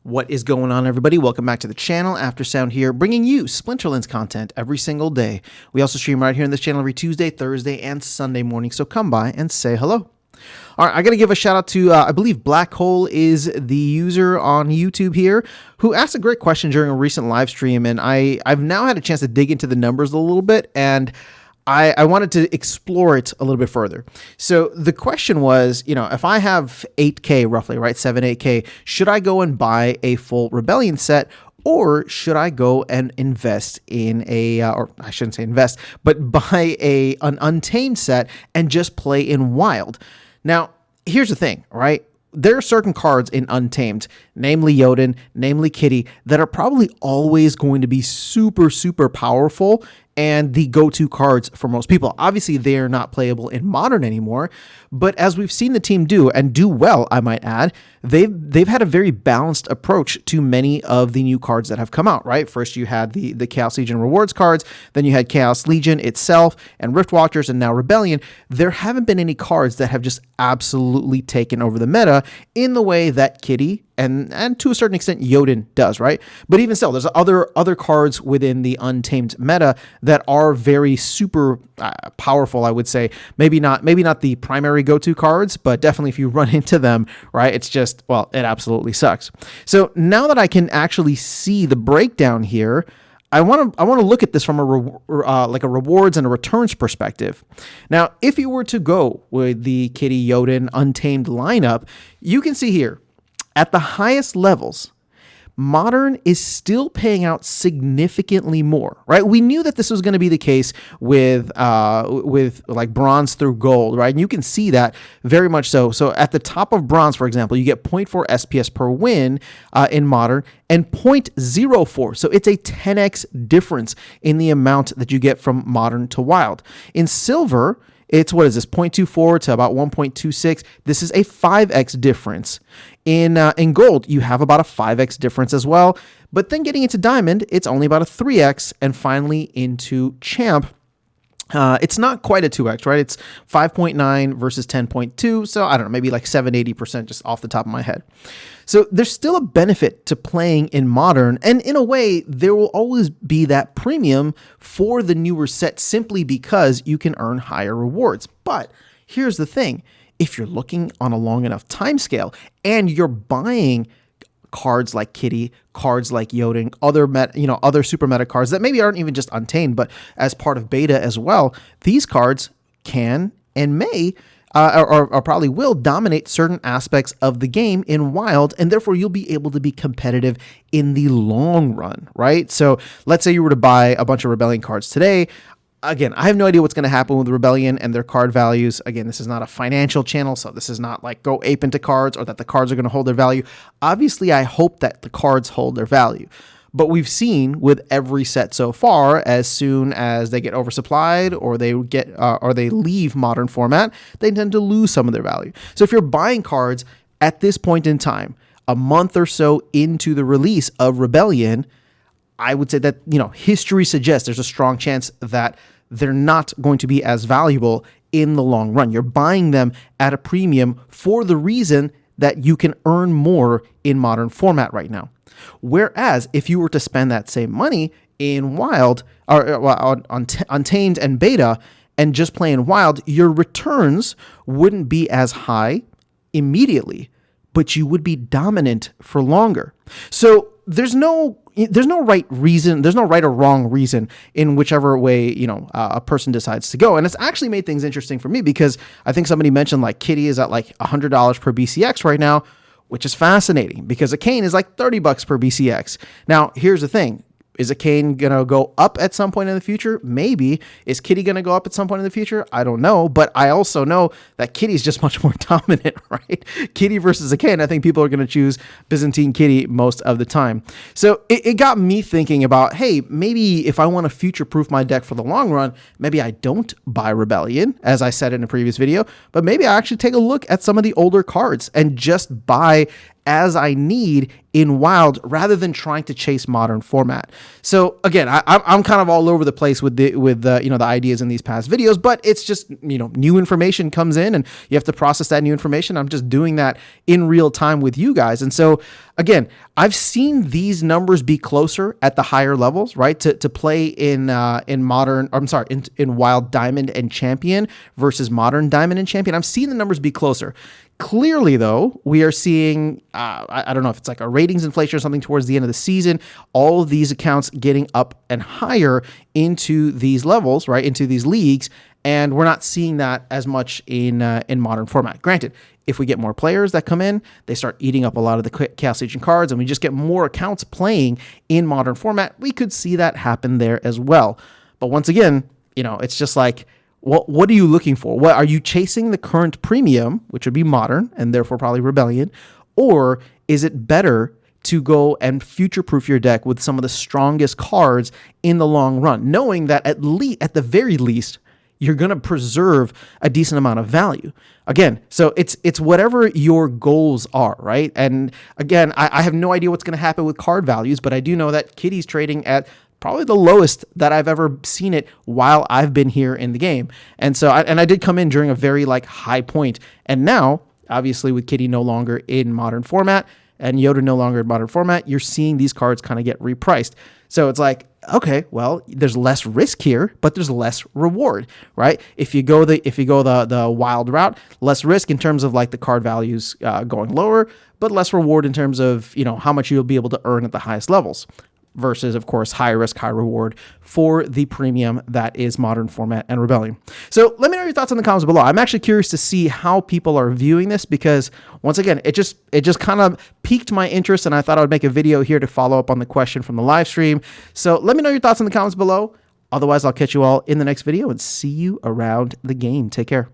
What is going on, everybody? Welcome back to the channel. Aftersound here, bringing you Splinterlands content every single day. We also stream right here on this channel every Tuesday, Thursday, and Sunday morning, so come by and say hello. All right, I got to give a shout out to, I believe Black Hole is the user on YouTube here, who asked a great question during a recent live stream, and I've now had a chance to dig into the numbers a little bit, and I wanted to explore it a little bit further. So the question was, if I have 8K roughly, right, 8K, should I go and buy a full Rebellion set, or should I go and invest in or I shouldn't say invest, but buy an Untamed set and just play in Wild? Now, here's the thing, right? There are certain cards in Untamed, namely Jötunn, namely Kitty, that are probably always going to be super, super powerful and the go-to cards for most people. Obviously, they are not playable in Modern anymore, but as we've seen the team do, and do well, I might add, they've had a very balanced approach to many of the new cards that have come out, right? First, you had the Chaos Legion rewards cards, then you had Chaos Legion itself, and Rift Watchers, and now Rebellion. There haven't been any cards that have just absolutely taken over the meta in the way that Kitty and to a certain extent Jötunn does, right? But even still, there's other cards within the Untamed meta that are very super powerful, I would say. Maybe not the primary go-to cards, but definitely if you run into them, right, it's just, well, it absolutely sucks. So now that I can actually see the breakdown here, I want to look at this from a rewards and a returns perspective. Now, if you were to go with the Kitty Jötunn Untamed lineup, you can see here, at the highest levels, Modern is still paying out significantly more, right? We knew that this was going to be the case with like Bronze through Gold, right? And you can see that very much so. So at the top of Bronze, for example, you get 0.4 SPS per win in Modern and 0.04. So it's a 10x difference in the amount that you get from Modern to Wild. In Silver, it's, 0.24 to about 1.26. This is a 5x difference. In Gold, you have about a 5x difference as well. But then getting into Diamond, it's only about a 3x. And finally into Champ, it's not quite a 2x, right? It's 5.9 versus 10.2. So I don't know, maybe like 780% just off the top of my head. So there's still a benefit to playing in Modern, and in a way, there will always be that premium for the newer set simply because you can earn higher rewards. But here's the thing. If you're looking on a long enough time scale and you're buying cards like Kitty, cards like Jötunn, other super meta cards that maybe aren't even just Untamed, but as part of beta as well, these cards can and may or probably will dominate certain aspects of the game in Wild, and therefore you'll be able to be competitive in the long run, right? So let's say you were to buy a bunch of Rebellion cards today. Again, I have no idea what's going to happen with Rebellion and their card values. Again, this is not a financial channel, so this is not like go ape into cards or that the cards are going to hold their value. Obviously, I hope that the cards hold their value. But we've seen with every set so far, as soon as they get oversupplied or they leave Modern format, they tend to lose some of their value. So if you're buying cards at this point in time, a month or so into the release of Rebellion, I would say that, history suggests there's a strong chance that they're not going to be as valuable in the long run. You're buying them at a premium for the reason that you can earn more in Modern format right now. Whereas if you were to spend that same money in Wild or on Untamed and Beta and just play in Wild, your returns wouldn't be as high immediately, but you would be dominant for longer. So there's no right reason, there's no right or wrong reason in whichever way, a person decides to go. And it's actually made things interesting for me because I think somebody mentioned like Kitty is at like $100 per BCX right now, which is fascinating because a Kayn is like $30 per BCX. Now, here's the thing. Is a Kayn going to go up at some point in the future? Maybe. Is Kitty going to go up at some point in the future? I don't know. But I also know that Kitty's just much more dominant, right? Kitty versus a Kayn. I think people are going to choose Byzantine Kitty most of the time. So it got me thinking about, hey, maybe if I want to future-proof my deck for the long run, maybe I don't buy Rebellion, as I said in a previous video, but maybe I actually take a look at some of the older cards and just buy as I need in Wild rather than trying to chase Modern format. So again, I'm kind of all over the place with the ideas in these past videos, but it's just, new information comes in and you have to process that new information. I'm just doing that in real time with you guys. And so again, I've seen these numbers be closer at the higher levels, right? To play in Wild Diamond and Champion versus Modern Diamond and Champion. I've seen the numbers be closer. Clearly, though, we are seeing, I don't know if it's like a ratings inflation or something towards the end of the season, all of these accounts getting up and higher into these levels, right, into these leagues, and we're not seeing that as much in Modern format. Granted, if we get more players that come in, they start eating up a lot of the Chaos Legion cards, and we just get more accounts playing in Modern format, we could see that happen there as well. But once again, it's just like, what are you looking for? What are you chasing the current premium, which would be Modern and therefore probably Rebellion, or is it better to go and future-proof your deck with some of the strongest cards in the long run, knowing that at the very least you're going to preserve a decent amount of value? Again, so it's whatever your goals are, right? And again, I have no idea what's going to happen with card values, but I do know that Kitty's trading at probably the lowest that I've ever seen it while I've been here in the game. And so, I did come in during a very high point. And now, obviously with Kitty no longer in Modern format and Yoda no longer in Modern format, you're seeing these cards kind of get repriced. So it's like, okay, well, there's less risk here, but there's less reward, right? If you go the Wild route, less risk in terms of the card values going lower, but less reward in terms of, how much you'll be able to earn at the highest levels. Versus, of course, high risk, high reward for the premium that is Modern format and Rebellion. So let me know your thoughts in the comments below. I'm actually curious to see how people are viewing this because, once again, it just kind of piqued my interest, and I thought I would make a video here to follow up on the question from the live stream. So let me know your thoughts in the comments below. Otherwise, I'll catch you all in the next video and see you around the game. Take care.